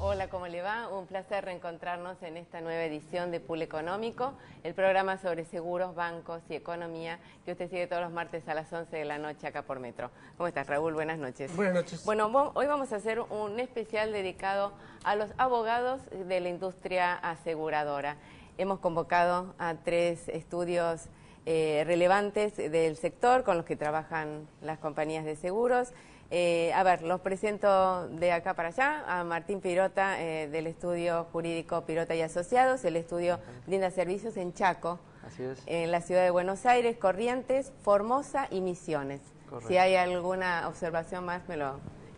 Hola, ¿cómo le va? Un placer reencontrarnos en esta nueva edición de Pool Económico, el programa sobre seguros, bancos y economía que usted sigue todos los martes a las 11 de la noche acá por Metro. ¿Cómo estás, Raúl? Buenas noches. Buenas noches. Bueno, hoy vamos a hacer un especial dedicado a los abogados de la industria aseguradora. Hemos convocado a 3 estudios relevantes del sector con los que trabajan las compañías de seguros. A ver, los presento de acá para allá, a Martín Pirota del estudio jurídico Pirota y Asociados. El estudio brinda servicios en Chaco, Así es. en la ciudad de Buenos Aires, Corrientes, Formosa y Misiones. Correcto. Si hay alguna observación más,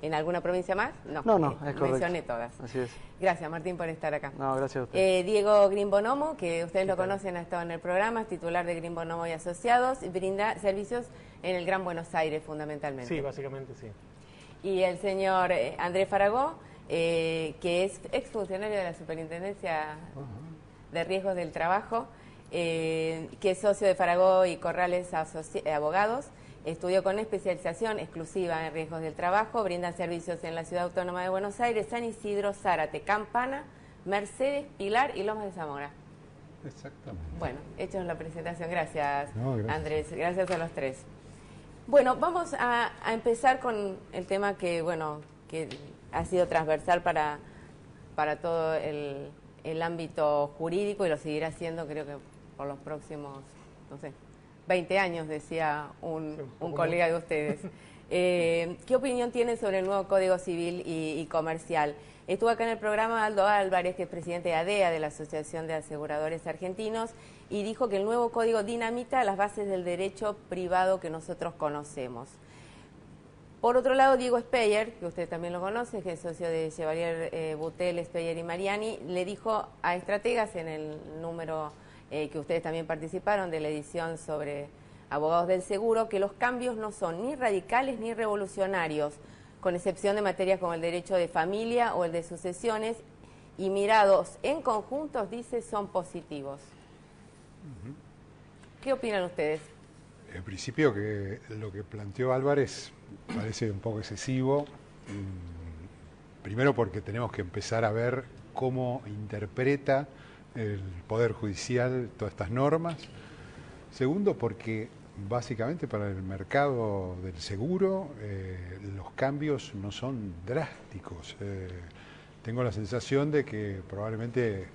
¿en alguna provincia más? No, es correcto. Mencioné todas. Así es. Gracias, Martín, por estar acá. No, gracias a usted. Diego Grimbonomo, que ustedes lo conocen, ha estado en el programa, es titular de Grimbonomo y Asociados, y brinda servicios en el Gran Buenos Aires, fundamentalmente. Sí, básicamente sí. Y el señor Andrés Faragó, que es exfuncionario de la Superintendencia de Riesgos del Trabajo, que es socio de Faragó y Corrales Abogados, estudió con especialización exclusiva en riesgos del trabajo, brinda servicios en la Ciudad Autónoma de Buenos Aires, San Isidro, Zárate, Campana, Mercedes, Pilar y Lomas de Zamora. Exactamente. Bueno, hecho la presentación. Gracias, No, gracias. Andrés. Gracias a los 3. Bueno, vamos a empezar con el tema que, que ha sido transversal para todo el ámbito jurídico y lo seguirá siendo, creo que por los próximos, 20 años, decía un colega de ustedes. ¿Qué opinión tienen sobre el nuevo Código Civil y Comercial? Estuvo acá en el programa Aldo Álvarez, que es presidente de ADEA, de la Asociación de Aseguradores Argentinos, y dijo que el nuevo código dinamita las bases del derecho privado que nosotros conocemos. Por otro lado, Diego Speyer, que usted también lo conoce, que es socio de Chevalier, Butel, Speyer y Mariani, le dijo a estrategas en el número que ustedes también participaron de la edición sobre abogados del seguro, que los cambios no son ni radicales ni revolucionarios, con excepción de materias como el derecho de familia o el de sucesiones, y mirados en conjuntos, dice, son positivos. ¿Qué opinan ustedes? En principio, que lo que planteó Álvarez parece un poco excesivo. Primero porque tenemos que empezar a ver cómo interpreta el Poder Judicial todas estas normas. Segundo, porque básicamente para el mercado del seguro los cambios no son drásticos. Tengo la sensación de que probablemente...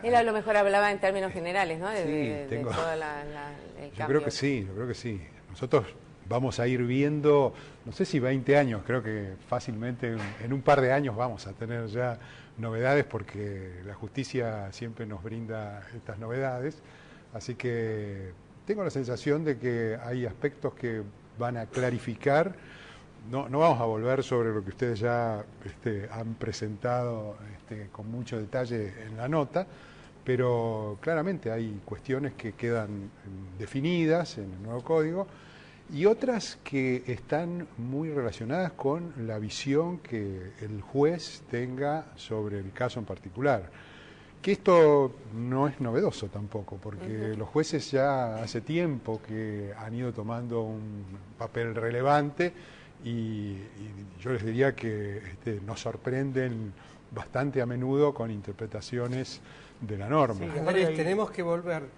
Él a lo mejor hablaba en términos generales, ¿no? De todo el Yo cambio. creo que sí. Nosotros vamos a ir viendo, no sé si 20 años, creo que fácilmente en un par de años vamos a tener ya novedades, porque la justicia siempre nos brinda estas novedades. Así que tengo la sensación de que hay aspectos que van a clarificar. No vamos a volver sobre lo que ustedes ya han presentado con mucho detalle en la nota, pero claramente hay cuestiones que quedan definidas en el nuevo código y otras que están muy relacionadas con la visión que el juez tenga sobre el caso en particular. Que esto no es novedoso tampoco, porque los jueces ya hace tiempo que han ido tomando un papel relevante y yo les diría que nos sorprenden bastante a menudo con interpretaciones de la norma. Sí, Andrés, tenemos que volver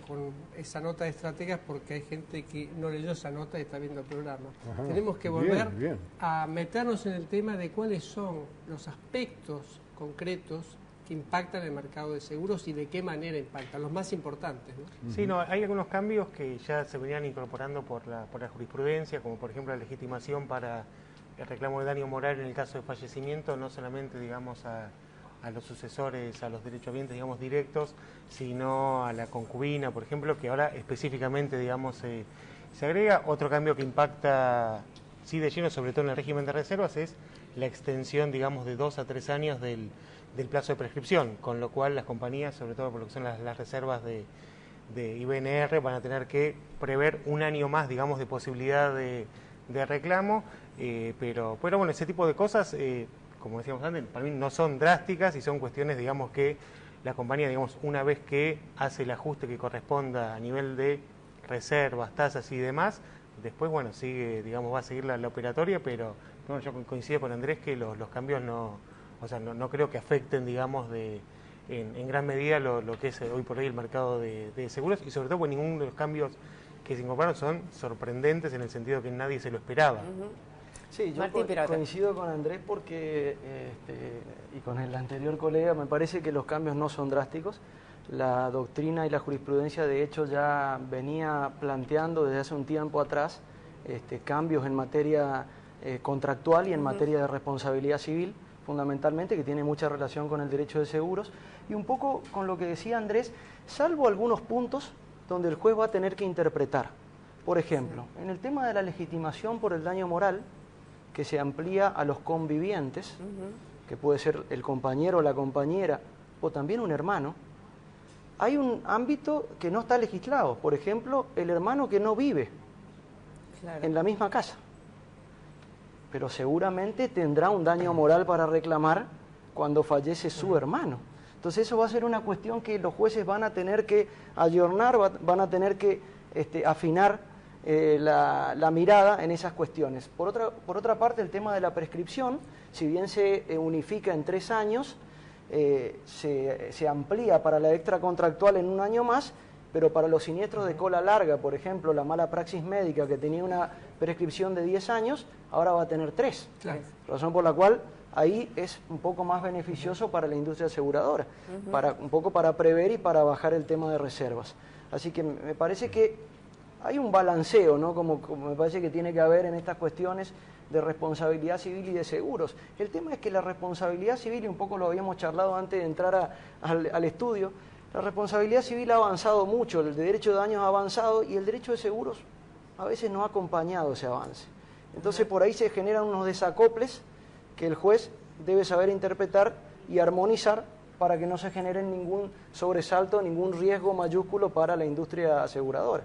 con esa nota de estrategas, porque hay gente que no leyó esa nota y está viendo el programa. Ajá, tenemos que volver bien. a meternos en el tema de cuáles son los aspectos concretos que impactan el mercado de seguros y de qué manera impactan, los más importantes, ¿no? Sí, hay algunos cambios que ya se venían incorporando por la jurisprudencia, como por ejemplo la legitimación para el reclamo de daño moral en el caso de fallecimiento, no solamente, digamos, a los sucesores, a los derechohabientes, digamos, directos, sino a la concubina, por ejemplo, que ahora específicamente, digamos, se agrega. Otro cambio que impacta, sí, de lleno, sobre todo en el régimen de reservas, es la extensión, digamos, de 2 a 3 años del plazo de prescripción, con lo cual las compañías, sobre todo por lo que son las reservas de IBNR, van a tener que prever un año más, digamos, de posibilidad de de reclamo, pero bueno, ese tipo de cosas, como decíamos antes, para mí no son drásticas y son cuestiones, digamos, que la compañía, digamos, una vez que hace el ajuste que corresponda a nivel de reservas, tasas y demás, después, bueno, sigue, digamos, va a seguir la operatoria, pero bueno, yo coincido con Andrés que los cambios no, o sea, no creo que afecten, digamos, en gran medida lo que es hoy por hoy el mercado de seguros, y sobre todo porque ninguno de los cambios que se incorporaron son sorprendentes en el sentido que nadie se lo esperaba. Sí, yo coincido con Andrés porque, y con el anterior colega, me parece que los cambios no son drásticos. La doctrina y la jurisprudencia, de hecho, ya venía planteando desde hace un tiempo atrás cambios en materia contractual y en materia de responsabilidad civil, fundamentalmente, que tiene mucha relación con el derecho de seguros, y un poco con lo que decía Andrés, salvo algunos puntos donde el juez va a tener que interpretar. Por ejemplo, en el tema de la legitimación por el daño moral, que se amplía a los convivientes, que puede ser el compañero o la compañera, o también un hermano, hay un ámbito que no está legislado. Por ejemplo, el hermano que no vive en la misma casa, pero seguramente tendrá un daño moral para reclamar cuando fallece su hermano. Entonces eso va a ser una cuestión que los jueces van a tener que ayornar, van a tener que afinar la mirada en esas cuestiones. Por otra parte, el tema de la prescripción, si bien se unifica en 3 años, se amplía para la extracontractual en 1 año más, pero para los siniestros de cola larga, por ejemplo, la mala praxis médica que tenía una prescripción de 10 años, ahora va a tener 3. Claro. Razón por la cual ahí es un poco más beneficioso para la industria aseguradora, un poco para prever y para bajar el tema de reservas. Así que me parece que hay un balanceo, ¿no? Como me parece que tiene que haber en estas cuestiones de responsabilidad civil y de seguros. El tema es que la responsabilidad civil, y un poco lo habíamos charlado antes de entrar al estudio, la responsabilidad civil ha avanzado mucho, el derecho de daños ha avanzado y el derecho de seguros a veces no ha acompañado ese avance. Entonces por ahí se generan unos desacoples que el juez debe saber interpretar y armonizar para que no se genere ningún sobresalto, ningún riesgo mayúsculo para la industria aseguradora.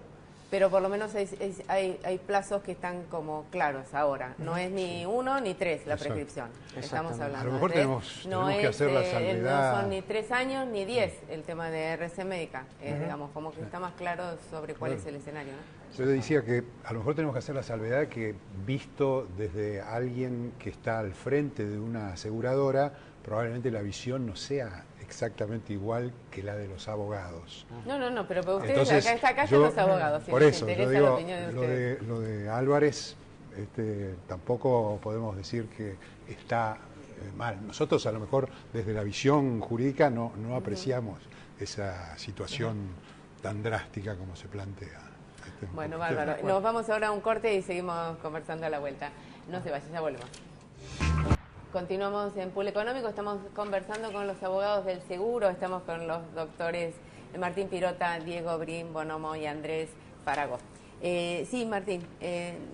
Pero por lo menos hay plazos que están como claros ahora. No es ni 1 ni 3 la prescripción. Estamos hablando. A lo mejor tenemos que hacer la salvedad. No son ni 3 años ni 10 el tema de RC médica. Digamos, como que está más claro sobre cuál es el escenario, ¿no? Yo le decía que a lo mejor tenemos que hacer la salvedad que, visto desde alguien que está al frente de una aseguradora, probablemente la visión no sea exactamente igual que la de los abogados. No, pero ustedes entonces, acá están los abogados. Por eso, yo digo, la opinión de ustedes. Lo de Álvarez, tampoco podemos decir que está mal. Nosotros a lo mejor desde la visión jurídica no apreciamos esa situación tan drástica como se plantea. Bueno, bárbaro. Nos vamos ahora a un corte y seguimos conversando a la vuelta. No se vayan, ya volvemos. Continuamos en Pool Económico, estamos conversando con los abogados del seguro, estamos con los doctores Martín Pirota, Diego Brin Bonomo y Andrés Farago. Sí, Martín,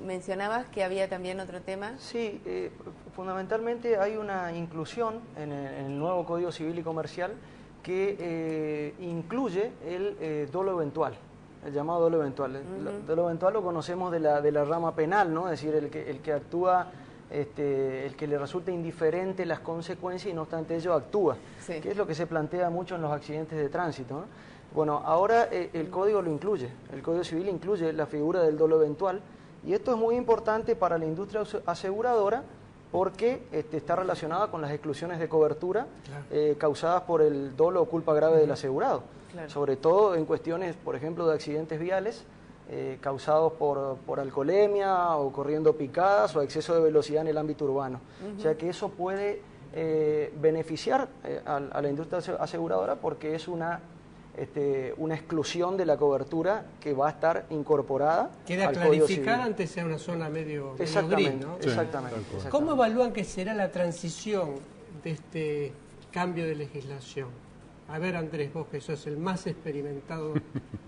mencionabas que había también otro tema. Sí, fundamentalmente hay una inclusión en el nuevo Código Civil y Comercial que incluye el dolo eventual, el llamado dolo eventual. El dolo eventual lo conocemos de la rama penal, ¿no? Es decir, el que actúa... el que le resulta indiferente las consecuencias y no obstante ello actúa, que es lo que se plantea mucho en los accidentes de tránsito, ¿no? Bueno, ahora el Código lo incluye, el Código Civil incluye la figura del dolo eventual y esto es muy importante para la industria aseguradora porque está relacionada con las exclusiones de cobertura causadas por el dolo o culpa grave del asegurado, sobre todo en cuestiones, por ejemplo, de accidentes viales, causados por alcoholemia o corriendo picadas o exceso de velocidad en el ámbito urbano. O sea que eso puede beneficiar a la industria aseguradora porque es una exclusión de la cobertura que va a estar incorporada. Queda al Código Civil. clarificada antes sea una zona medio gris, ¿no? Exactamente. ¿Cómo evalúan que será la transición de este cambio de legislación? A ver, Andrés, vos que sos el más experimentado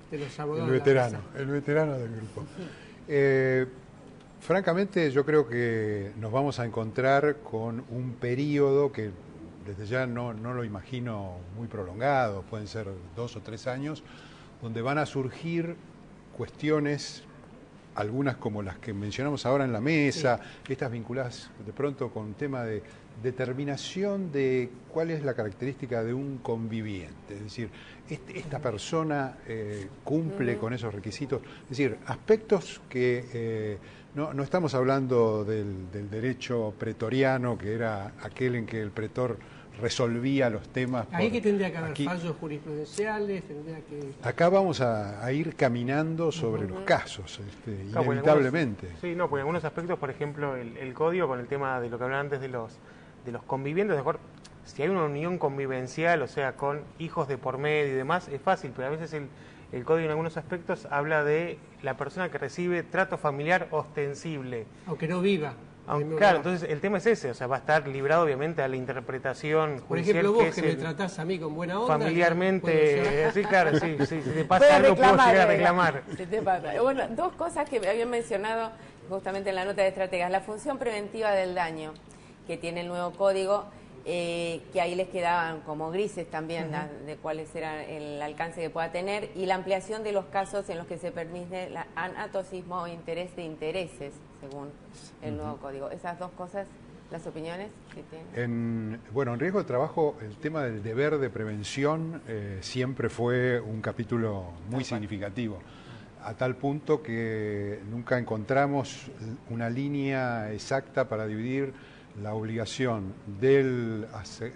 de los abogados. El veterano del grupo. Francamente, yo creo que nos vamos a encontrar con un periodo que desde ya no lo imagino muy prolongado, pueden ser 2 o 3 años, donde van a surgir cuestiones algunas como las que mencionamos ahora en la mesa, estas vinculadas de pronto con un tema de determinación de cuál es la característica de un conviviente, es decir, esta persona cumple con esos requisitos, es decir, aspectos que no estamos hablando del derecho pretoriano, que era aquel en que el pretor resolvía los temas. Ahí que tendría que haber fallos jurisprudenciales, tendría que... Acá vamos a ir caminando sobre los casos, inevitablemente. Sí, no, pues en algunos aspectos, por ejemplo, el código con el tema de lo que hablaban antes de los convivientes, de acuerdo, si hay una unión convivencial, o sea, con hijos de por medio y demás, es fácil, pero a veces el código en algunos aspectos habla de la persona que recibe trato familiar ostensible. Aunque no viva. Claro, entonces el tema es ese, o sea, va a estar librado obviamente a la interpretación judicial. Por ejemplo, vos que me tratás a mí con buena onda. Familiarmente, sí, claro, sí, si te pasa algo puedo llegar a reclamar. Si te pasa. Bueno, dos cosas que habían mencionado justamente en la nota de estrategas. La función preventiva del daño que tiene el nuevo código, que ahí les quedaban como grises también de cuáles era el alcance que pueda tener, y la ampliación de los casos en los que se permite el anatocismo o interés de intereses, según el nuevo código. Esas dos cosas, las opiniones que tienen. En riesgo de trabajo, el tema del deber de prevención siempre fue un capítulo muy significativo, a tal punto que nunca encontramos una línea exacta para dividir la obligación del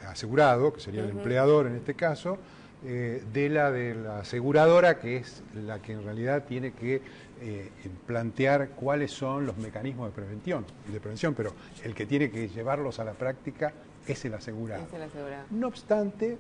asegurado, que sería el empleador en este caso, de la aseguradora, que es la que en realidad tiene que plantear cuáles son los mecanismos de prevención, pero el que tiene que llevarlos a la práctica es el asegurado. No obstante,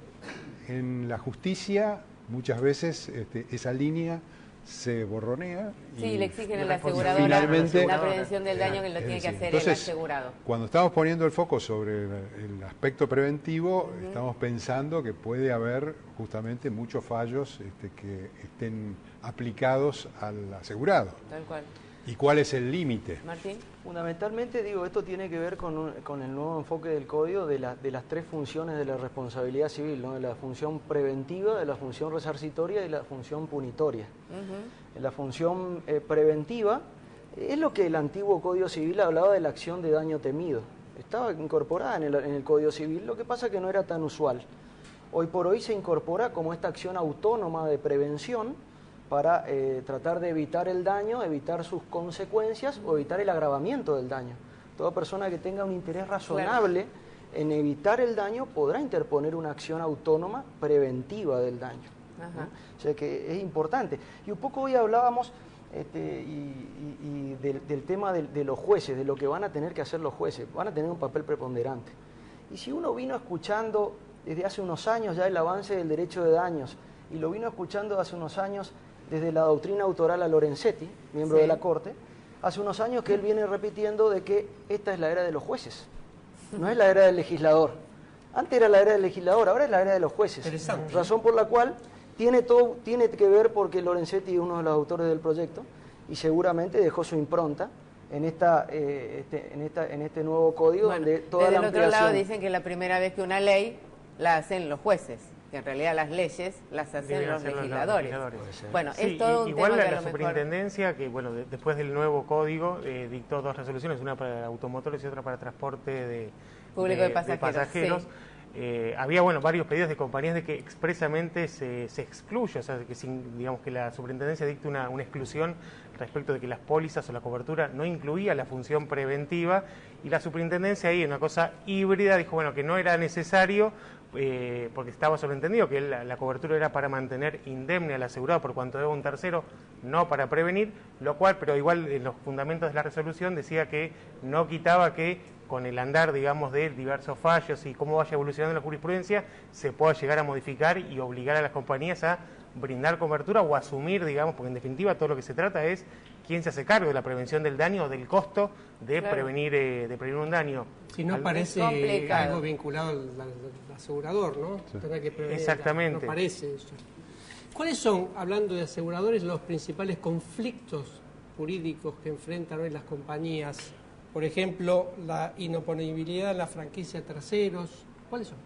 en la justicia muchas veces esa línea se borronea. Sí, le exigen al asegurador la prevención del daño que lo tiene que hacer el asegurado. Cuando estamos poniendo el foco sobre el aspecto preventivo, estamos pensando que puede haber justamente muchos fallos que estén aplicados al asegurado. Tal cual. ¿Y cuál es el límite? Martín. Fundamentalmente, esto tiene que ver con el nuevo enfoque del código de las tres funciones de la responsabilidad civil, ¿no? De la función preventiva, de la función resarcitoria y de la función punitoria. La función preventiva es lo que el antiguo Código Civil hablaba de la acción de daño temido. Estaba incorporada en el Código Civil, lo que pasa que no era tan usual. Hoy por hoy se incorpora como esta acción autónoma de prevención para tratar de evitar el daño, evitar sus consecuencias o evitar el agravamiento del daño. Toda persona que tenga un interés razonable en evitar el daño podrá interponer una acción autónoma preventiva del daño. O sea que es importante. Y un poco hoy hablábamos del tema de los jueces, de lo que van a tener que hacer los jueces. Van a tener un papel preponderante. Y si uno vino escuchando desde hace unos años ya el avance del derecho de daños, y lo vino escuchando hace unos años desde la doctrina autoral a Lorenzetti, miembro de la Corte, hace unos años que él viene repitiendo de que esta es la era de los jueces, no es la era del legislador. Antes era la era del legislador, ahora es la era de los jueces. Razón por la cual tiene que ver porque Lorenzetti es uno de los autores del proyecto y seguramente dejó su impronta en este nuevo código, donde toda la ampliación... Del otro lado dicen que la primera vez que una ley la hacen los jueces, que en realidad las leyes las hacen los legisladores. Bueno, sí, es todo un igual tema que la superintendencia, que bueno, después del nuevo código dictó dos resoluciones, una para automotores y otra para transporte público de pasajeros. Había varios pedidos de compañías de que expresamente se excluya, o sea, que digamos que la superintendencia dicte una exclusión respecto de que las pólizas o la cobertura no incluía la función preventiva, y la superintendencia ahí, una cosa híbrida, dijo que no era necesario, porque estaba sobreentendido que la cobertura era para mantener indemne al asegurado por cuanto deba un tercero, no para prevenir, lo cual, pero igual en los fundamentos de la resolución decía que no quitaba que con el andar, digamos, de diversos fallos y cómo vaya evolucionando la jurisprudencia, se pueda llegar a modificar y obligar a las compañías a brindar cobertura o asumir, digamos, porque en definitiva todo lo que se trata es quién se hace cargo de la prevención del daño o del costo de prevenir un daño. Si no parece algo vinculado al asegurador, ¿no? Tener que prevenir, exactamente. No parece eso. ¿Cuáles son, hablando de aseguradores, los principales conflictos jurídicos que enfrentan hoy las compañías? Por ejemplo, la inoponibilidad, la franquicia a terceros. ¿Cuáles son?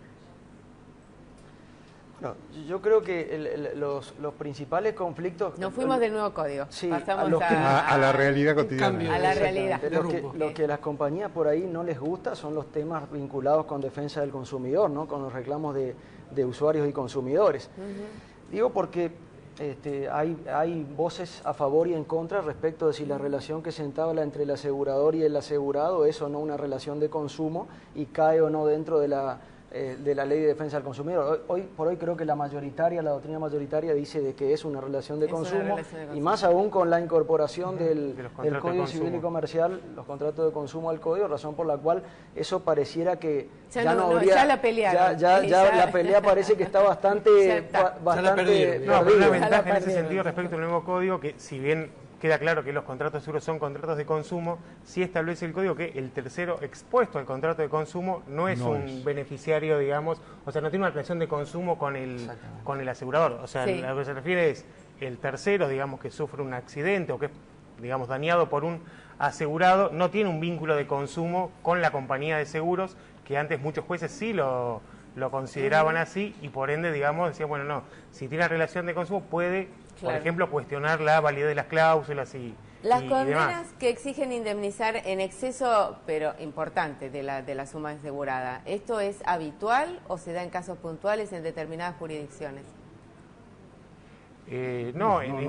No, yo creo que los principales conflictos... Nos fuimos del nuevo código, sí, pasamos a la realidad cotidiana. A la realidad. Lo que a las compañías por ahí no les gusta son los temas vinculados con defensa del consumidor, ¿no? Con los reclamos de usuarios y consumidores. Digo porque hay voces a favor y en contra respecto de si la relación que se entabla entre el asegurador y el asegurado es o no una relación de consumo y cae o no dentro de la ley de defensa del consumidor. Hoy por hoy creo que la doctrina mayoritaria dice de que es una relación de consumo, y más aún con la incorporación del Código Civil y Comercial, los contratos de consumo al Código, razón por la cual eso pareciera que ya no habría... Ya la pelearon. Ya la pelea parece que está bastante perdida. No, pero una ventaja en ese sentido respecto al nuevo Código, que si bien queda claro que los contratos de seguro son contratos de consumo, sí establece el código que el tercero expuesto al contrato de consumo no es beneficiario, digamos, o sea, no tiene una relación de consumo con el asegurador. O sea, a lo que se refiere es el tercero, digamos, que sufre un accidente o que es, digamos, dañado por un asegurado, no tiene un vínculo de consumo con la compañía de seguros, que antes muchos jueces sí lo consideraban así, y por ende, digamos, decían, bueno, no, si tiene relación de consumo puede... Por ejemplo, cuestionar la validez de las cláusulas y las y condenas demás. que exigen indemnizar en exceso, pero importante, de la suma asegurada, ¿esto es habitual o se da en casos puntuales en determinadas jurisdicciones? En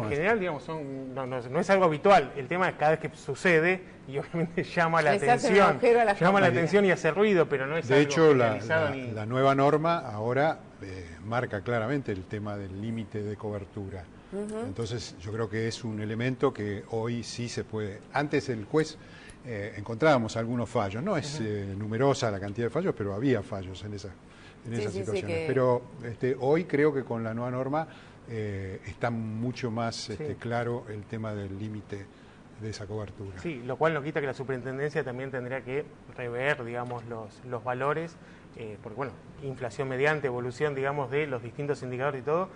general, digamos, no es algo habitual. El tema es cada vez que sucede y obviamente llama la atención y hace ruido, pero no es de algo hecho, generalizado la nueva norma ahora marca claramente el tema del límite de cobertura. Entonces yo creo que es un elemento que hoy sí se puede. Antes el juez encontrábamos algunos fallos, no es numerosa la cantidad de fallos, pero había fallos en esas situaciones. Pero hoy creo que con la nueva norma está mucho más claro el tema del límite de esa cobertura. Sí, lo cual no quita que la superintendencia también tendría que rever, digamos, los valores, porque bueno, inflación mediante, evolución, digamos, de los distintos indicadores y todo.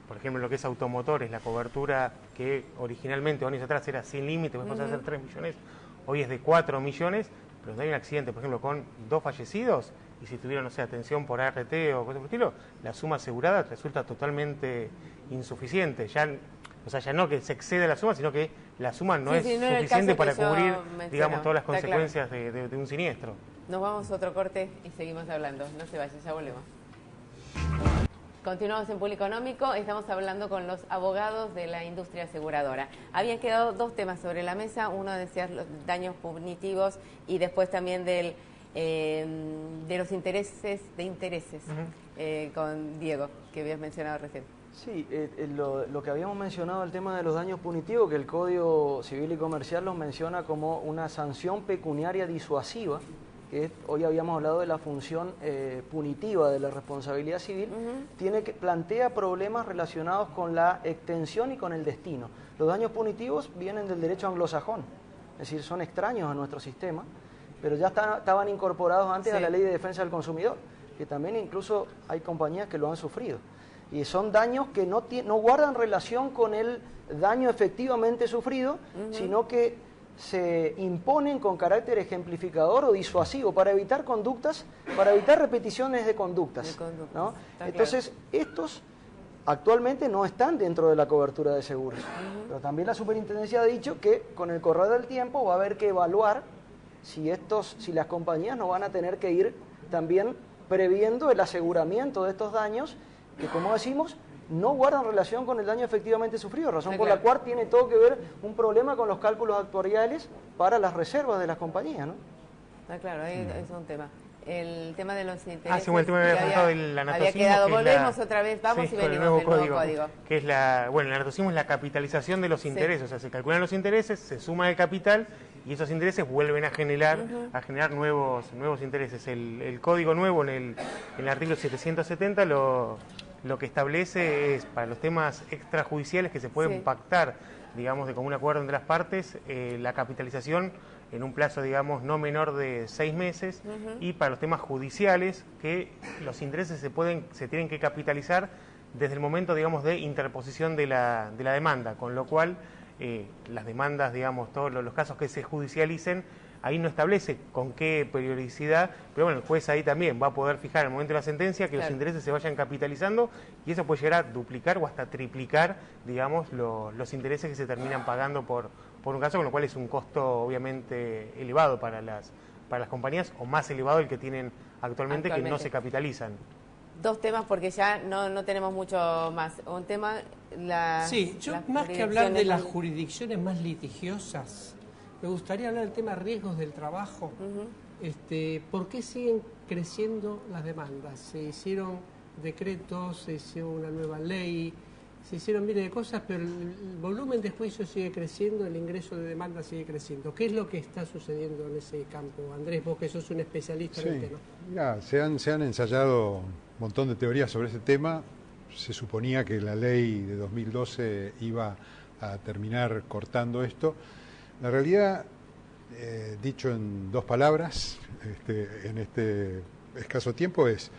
Por ejemplo, lo que es automotores, la cobertura que originalmente años atrás era sin límite, después de hacer 3 millones, hoy es de 4 millones, pero no hay un accidente, por ejemplo, con 2 fallecidos, y si tuvieron, no sé, atención por ART o cosas por el estilo, la suma asegurada resulta totalmente insuficiente. Ya no que se excede la suma, sino que la suma no es suficiente para cubrir, digamos, todas las consecuencias de un siniestro. Nos vamos a otro corte y seguimos hablando. No se vayan, ya volvemos. Continuamos en Público Económico, estamos hablando con los abogados de la industria aseguradora. Habían quedado 2 temas sobre la mesa, uno decía los daños punitivos y después también de los intereses, con Diego, que habías mencionado recién. Sí, lo que habíamos mencionado, el tema de los daños punitivos, que el Código Civil y Comercial los menciona como una sanción pecuniaria disuasiva, que hoy habíamos hablado de la función punitiva de la responsabilidad civil, plantea problemas relacionados con la extensión y con el destino. Los daños punitivos vienen del derecho anglosajón, es decir, son extraños a nuestro sistema, pero ya estaban incorporados antes a la Ley de Defensa del Consumidor, que también incluso hay compañías que lo han sufrido. Y son daños que no guardan relación con el daño efectivamente sufrido, sino que se imponen con carácter ejemplificador o disuasivo para evitar conductas, para evitar repeticiones de conductas. ¿No? Entonces, estos actualmente no están dentro de la cobertura de seguros. Pero también la superintendencia ha dicho que con el correr del tiempo va a haber que evaluar si las compañías no van a tener que ir también previendo el aseguramiento de estos daños que, como decimos, no guardan relación con el daño efectivamente sufrido, razón por la cual tiene todo que ver un problema con los cálculos actuariales para las reservas de las compañías, ¿no? Está claro, ahí es un tema. El tema de los intereses. Sí, el tema del anatocismo. Volvemos otra vez, vamos y venimos del nuevo código. Que es el anatocismo es la capitalización de los intereses, o sea, se calculan los intereses, se suma el capital y esos intereses vuelven a generar nuevos intereses. El código nuevo en el artículo 770 lo que establece es para los temas extrajudiciales que se pueden pactar, digamos, de común acuerdo entre las partes, la capitalización en un plazo, digamos, no menor de 6 meses, y para los temas judiciales que los intereses se tienen que capitalizar desde el momento, digamos, de interposición de la demanda, con lo cual las demandas, digamos, todos los casos que se judicialicen ahí no establece con qué periodicidad, pero bueno, el juez ahí también va a poder fijar en el momento de la sentencia que los intereses se vayan capitalizando y eso puede llegar a duplicar o hasta triplicar, digamos, los intereses que se terminan pagando por un caso, con lo cual es un costo obviamente elevado para las compañías, o más elevado el que tienen actualmente. Que no se capitalizan. Dos temas porque ya no tenemos mucho más. Un tema, sí, yo más que hablar de las jurisdicciones más litigiosas, me gustaría hablar del tema riesgos del trabajo. ¿Por qué siguen creciendo las demandas? Se hicieron decretos, se hizo una nueva ley, se hicieron miles de cosas, pero el volumen de juicios sigue creciendo, el ingreso de demanda sigue creciendo. ¿Qué es lo que está sucediendo en ese campo? Andrés, vos que sos un especialista en el tema. Mira, se han ensayado un montón de teorías sobre ese tema. Se suponía que la ley de 2012 iba a terminar cortando esto. La realidad, dicho en dos palabras, en este escaso tiempo, es,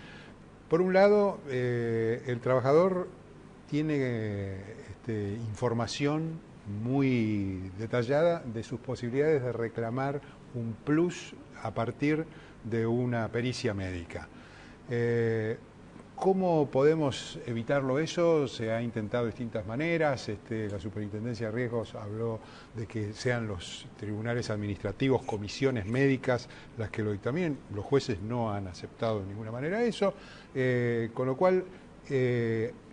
por un lado, el trabajador tiene información muy detallada de sus posibilidades de reclamar un plus a partir de una pericia médica. ¿Cómo podemos evitarlo eso? Se ha intentado de distintas maneras. La Superintendencia de Riesgos habló de que sean los tribunales administrativos, comisiones médicas, las que lo dictaminen. Los jueces no han aceptado de ninguna manera eso, con lo cual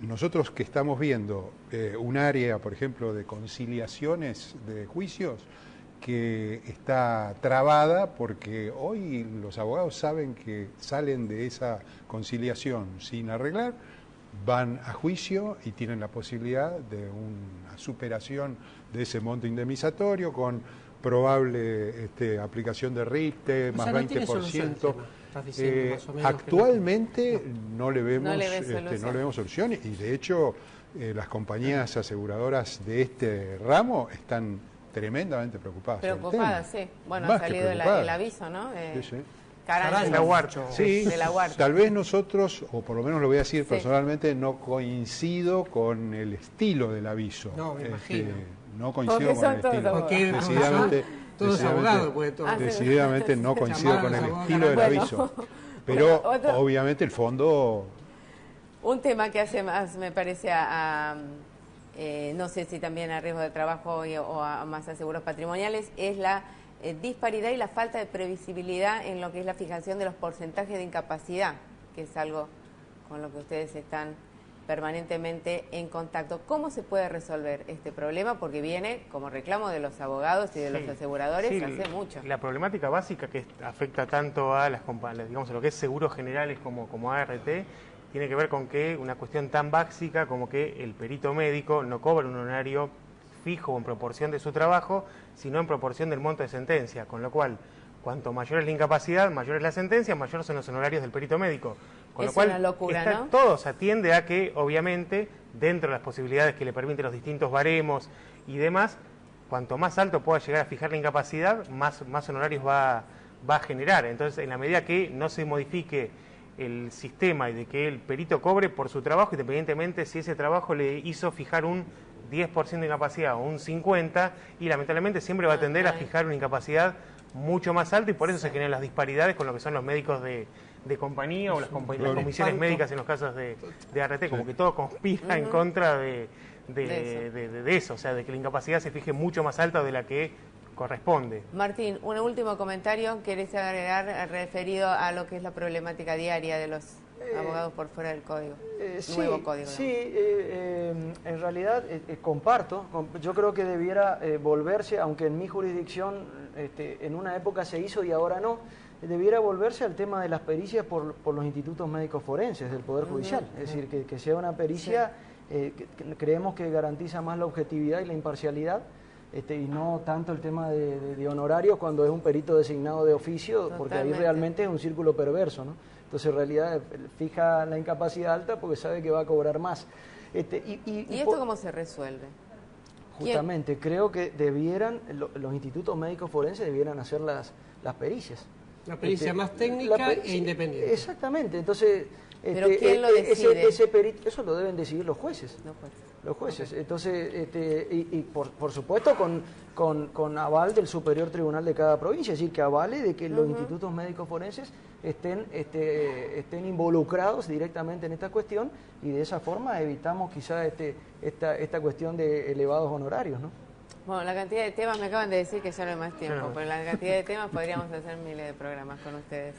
nosotros que estamos viendo un área, por ejemplo, de conciliaciones de juicios que está trabada porque hoy los abogados saben que salen de esa conciliación sin arreglar, van a juicio y tienen la posibilidad de una superación de ese monto indemnizatorio con probable aplicación de RIPTE, más 20%. Actualmente no le vemos solución, y de hecho las compañías aseguradoras de este ramo están tremendamente preocupadas. Sí. Bueno, ha salido el aviso, ¿no? Sí. De la Huarcho. Sí, tal vez nosotros, o por lo menos lo voy a decir personalmente, no coincido con el estilo del aviso. No, me imagino. No coincido con el estilo. Decididamente no coincido con el estilo del aviso. Pero obviamente el fondo... Un tema que hace más, me parece, no sé si también a riesgo de trabajo o a más a seguros patrimoniales, es la disparidad y la falta de previsibilidad en lo que es la fijación de los porcentajes de incapacidad, que es algo con lo que ustedes están permanentemente en contacto. ¿Cómo se puede resolver este problema? Porque viene como reclamo de los abogados y de los aseguradores hace mucho. La problemática básica que afecta tanto a las compañías, digamos, a lo que es seguros generales como ART, tiene que ver con que una cuestión tan básica como que el perito médico no cobra un honorario fijo en proporción de su trabajo, sino en proporción del monto de sentencia, con lo cual, cuanto mayor es la incapacidad, mayor es la sentencia, mayor son los honorarios del perito médico. Con lo cual, una locura, ¿no? Todo se atiende a que, obviamente, dentro de las posibilidades que le permiten los distintos baremos y demás, cuanto más alto pueda llegar a fijar la incapacidad, más honorarios va a generar. Entonces, en la medida que no se modifique el sistema y de que el perito cobre por su trabajo, independientemente si ese trabajo le hizo fijar un 10% de incapacidad o un 50%, y lamentablemente siempre va a tender a fijar una incapacidad mucho más alta, y por eso se generan las disparidades con lo que son los médicos de compañía o las comisiones médicas en los casos de ART, como que todo conspira en contra de eso, o sea, de que la incapacidad se fije mucho más alta de la que corresponde. Martín, un último comentario, ¿querés agregar referido a lo que es la problemática diaria de los abogados por fuera del código? Nuevo código. Sí, en realidad comparto. Yo creo que debiera volverse, aunque en mi jurisdicción en una época se hizo y ahora no, debiera volverse al tema de las pericias por los institutos médicos forenses del Poder Judicial. Es decir, que sea una pericia, que creemos que garantiza más la objetividad y la imparcialidad, y no tanto el tema de honorarios cuando es un perito designado de oficio, porque ahí realmente es un círculo perverso, ¿no? Entonces, en realidad, fija la incapacidad alta porque sabe que va a cobrar más. ¿Y esto cómo se resuelve? Justamente, creo que los institutos médicos forenses debieran hacer las pericias. La pericia más técnica e independiente. Exactamente, entonces... ¿Pero quién lo decide? Eso lo deben decidir los jueces. Los jueces. Okay. Entonces, por supuesto con aval del Superior Tribunal de cada provincia, es decir, que avale de que los institutos médicos forenses estén involucrados directamente en esta cuestión y de esa forma evitamos quizá esta cuestión de elevados honorarios, ¿no? Bueno, la cantidad de temas, me acaban de decir que ya no hay más tiempo, pero la cantidad de temas podríamos hacer miles de programas con ustedes.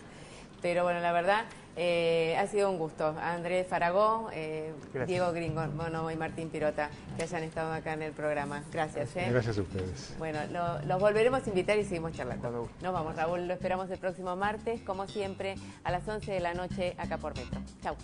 Pero bueno, la verdad, ha sido un gusto. Andrés Faragó, Diego Gringonovo y Martín Pirota, que hayan estado acá en el programa. Gracias. Gracias a ustedes. Bueno, los volveremos a invitar y seguimos charlando. Nos vamos, Raúl, lo esperamos el próximo martes, como siempre, a las 11 de la noche, acá por Metro. Chau.